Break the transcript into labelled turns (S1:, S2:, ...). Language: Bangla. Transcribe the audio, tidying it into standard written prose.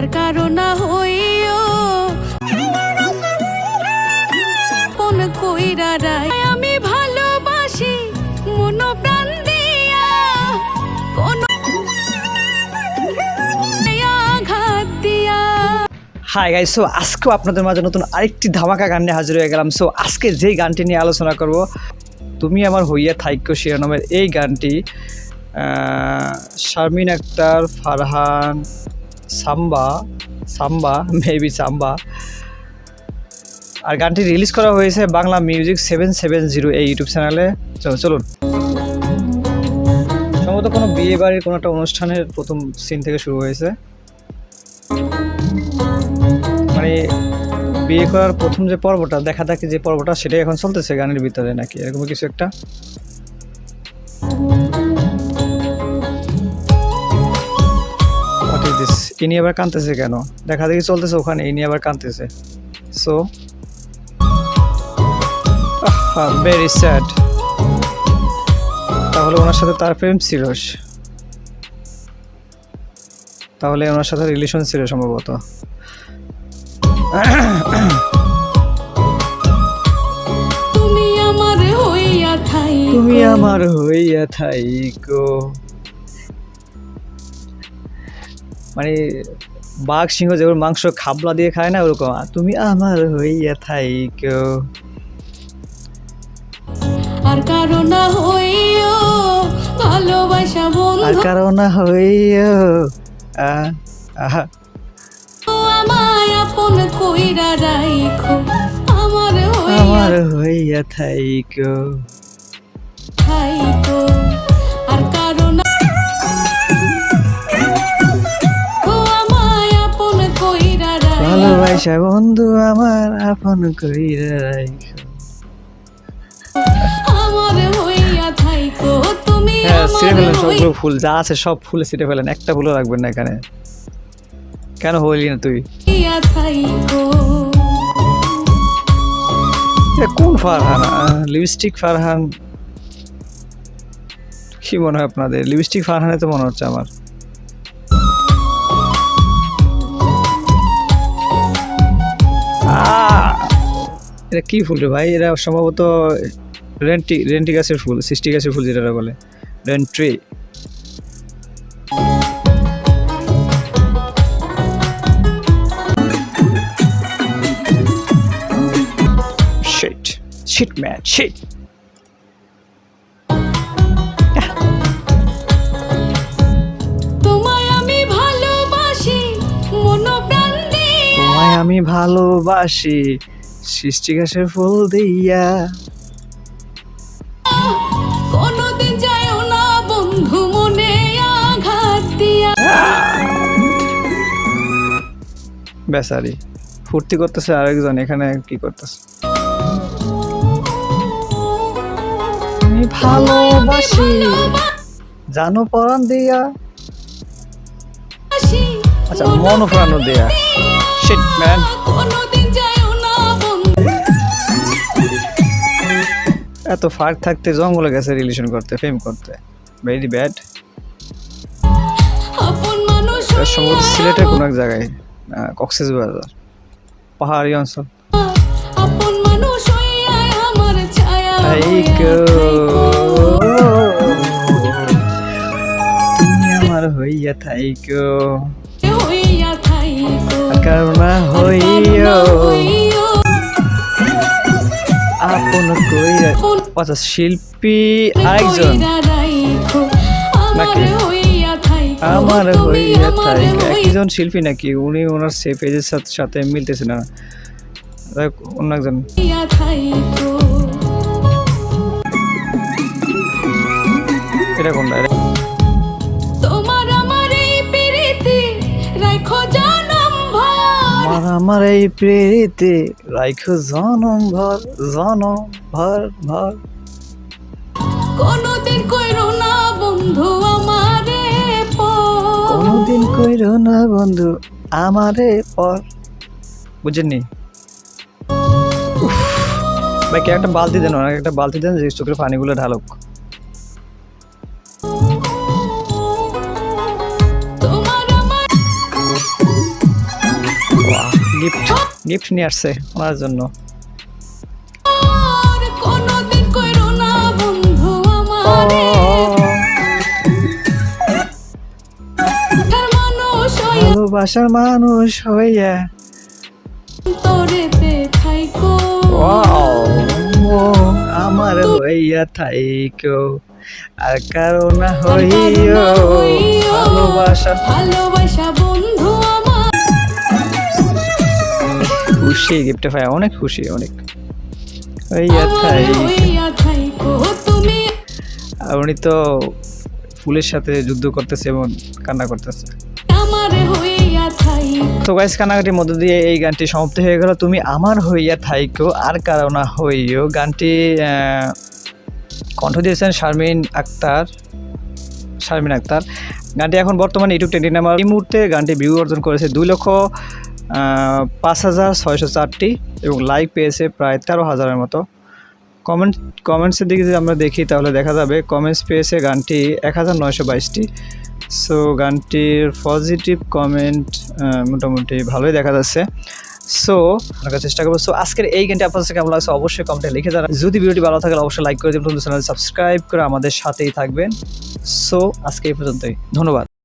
S1: আর কারো না হইও কোন কইরা রাই আমি ভালোবাসি মন প্রাণ দিয়া কোন আঘাত দিয়া।
S2: হাই গাইস, সো আজকেও আপনাদের মাঝে নতুন আরেকটি ধামাকা গান নিয়ে হাজির হয়ে গেলাম। সো আজকে যেই গানটি নিয়ে আলোচনা করব, তুমি আমার হইয়া থাইক্য শিরোনামের এই গানটি শারমিন আক্তার, ফারহান, সাম্বা মেবি সাম্বা, আর গানটি রিলিজ করা হয়েছে বাংলা মিউজিক 770 এই ইউটিউব চ্যানেলে। চলুন, সম্ভবত কোনো বিয়ে বাড়ির কোনো একটা অনুষ্ঠানের প্রথম সিন থেকে শুরু হয়েছে, মানে বিয়ে করার প্রথম যে পর্বটা, দেখা দেখি যে পর্বটা, সেটাই এখন চলতেছে গানের ভিতরে নাকি এরকম কিছু একটা। What is this? ইনি আবার কাঁদতেছে কেন? দেখা দেখি চলতেছে ওখানে, ইনি আবার কাঁদতেছে। So very sad. তাহলে ওনার সাথে তার প্রেম ছিল, তাহলে ওনার সাথে রিলেশন ছিল সম্ভবত।
S1: তুমি আমার হইয়া থাইকো,
S2: তুমি আমার হইয়া থাইকো, মানে বাঘ সিংহ যেমন মাংস খাবলা দিয়ে খায় না, ওরকম তুমি আমার হইয়া থাইকো।
S1: আর কারো না হইও ভালোবাসা বন্ধু,
S2: আর কারো না হইও
S1: আমায় আপন কইরা রাইখো, আমার
S2: হইয়া থাইকো।
S1: থাইকো। আর কারো না আমায় আপন কইরা রাইখো,
S2: ভালোবাসা বন্ধু আমার আপন কইরা রাইখো।
S1: আমার হইয়া থাইকো, তুমি
S2: হ্যাঁ, ছিঁড়ে
S1: আমার
S2: ফেলেন সবগুলো ফুল, যা আছে সব ফুলে ছিঁড়ে ফেলেন, একটা ফুলও রাখবেন না এখানে। কেন হইলি না তুই?
S1: হইয়া থাইকো।
S2: কোন ফারহান? লিপস্টিক ফারহান? কি মনে হয় আপনাদের? লিপস্টিক ফারহানে তো মনে হচ্ছে আমার। এটা কি ফুল রে ভাই? এরা সম্ভবত রেন্টি গাছের ফুল, সৃষ্টি গাছের ফুল যেটা বলে, রেন্ট্রি। Shit man, shit.
S1: তোমায় আমি ভালোবাসি মন প্রাণ দিয়া,
S2: তোমায় আমি ভালোবাসি সৃষ্টি গাছের ফুল দিয়া।
S1: কোনদিন যায়ও না বন্ধু মনে আঘাত দিয়া।
S2: বেচারি ফুর্তি করতেছে, আরেকজন এখানে কি করতেছে? আমি ভালোবাসি জানো পরাণ দিয়া, আচ্ছা মন প্রাণ দিয়া। শিট ম্যান,
S1: কোনদিন যায়ও না বন্ধু,
S2: এত ফাঁক থাকতে জঙ্গলে গেছে রিলেশন করতে, প্রেম করতে, ভেরি ব্যাড।
S1: আপন মানুষ
S2: সম্ভবত সিলেটের কোনো এক জায়গায়, কক্সবাজার পাহাড়ি অঞ্চল।
S1: আপন মানুষ হইয়া আমার ছায়া
S2: থাইকো, তুমি আমার হইয়া থাইকো,
S1: হইয়া থাইকো।
S2: কারণা হইও আপন কইরা। আচ্ছা, শিল্পী আরেকজন নাকি? আমার হইয়া থাইকো একজন শিল্পী নাকি? উনি ওনার সেফ পেজের সাথে মিলতেছে না, অন্য একজন। এটা কোনটা?
S1: তোমার আমার এই প্রীতি রাখো জনম ভর,
S2: আমার এই প্রীতি রাখো জনম ভর।
S1: কোনদিন কইরো না বন্ধু আমারে পর,
S2: কোনদিন কইরো না বন্ধু আমারে পর। বুঝেননি ভাই? কে একটা বালতি দেন, ওনাকে একটা বালতি দেন, যে চোখের পানিগুলো ঢালুক।
S1: তোমার আমার
S2: গিফট নিয়ে আসছে ওনার জন্য।
S1: আর কোনোদিন কইরো না বন্ধু আমারে তার মানুষ হইয়া
S2: ভালোবাসার মানুষ হইয়া
S1: তোরেতে থাইকো
S2: আমার হইয়া থাইকো আর কারো না
S1: আর কারো না
S2: হইও
S1: হইও। ভালোবাসা বন্ধু আমার
S2: খুশি গিফটে পাই, অনেক খুশি, অনেক হইয়া
S1: আমারে
S2: থাইকো।
S1: হইয়া থাইকো তুমি
S2: আর উনি তো ফুলের সাথে যুদ্ধ করতেছে এবং কান্না করতেছে।
S1: আমারে হইয়া থাইকো
S2: তো গাইস, কান্নাকাটির মধ্য দিয়ে এই গানটি সমাপ্ত হয়ে গেল। তুমি আমার হইয়া থাইকো আর কারো না হইও। গানটি কণ্ঠ দিয়েছেন শারমিন আক্তার। গানটি এখন বর্তমানে ইউটিউব ট্রেন্ডিং নাম্বার। এই মুহূর্তে গানটি ভিউ অর্জন করেছে 2,05,604টি এবং লাইক পেয়েছে প্রায় 13,000-এর মতো। কমেন্টসের দিকে যদি আমরা দেখি তাহলে দেখা যাবে কমেন্টস পেয়েছে গানটি 1,922টি। সো গানটির পজিটিভ কমেন্ট মোটামুটি ভালোই দেখা যাচ্ছে। সো আমরা চেষ্টা করবো। সো আজকের এই গানটি আপনার কাছে কেমন লাগছে অবশ্যই কমেন্টে লিখে জানান। যদি ভিডিওটি ভালো থাকে অবশ্যই লাইক করে দিন, চ্যানেল সাবস্ক্রাইব করে আমাদের সাথেই থাকবেন। সো আজকে এই পর্যন্তই, ধন্যবাদ।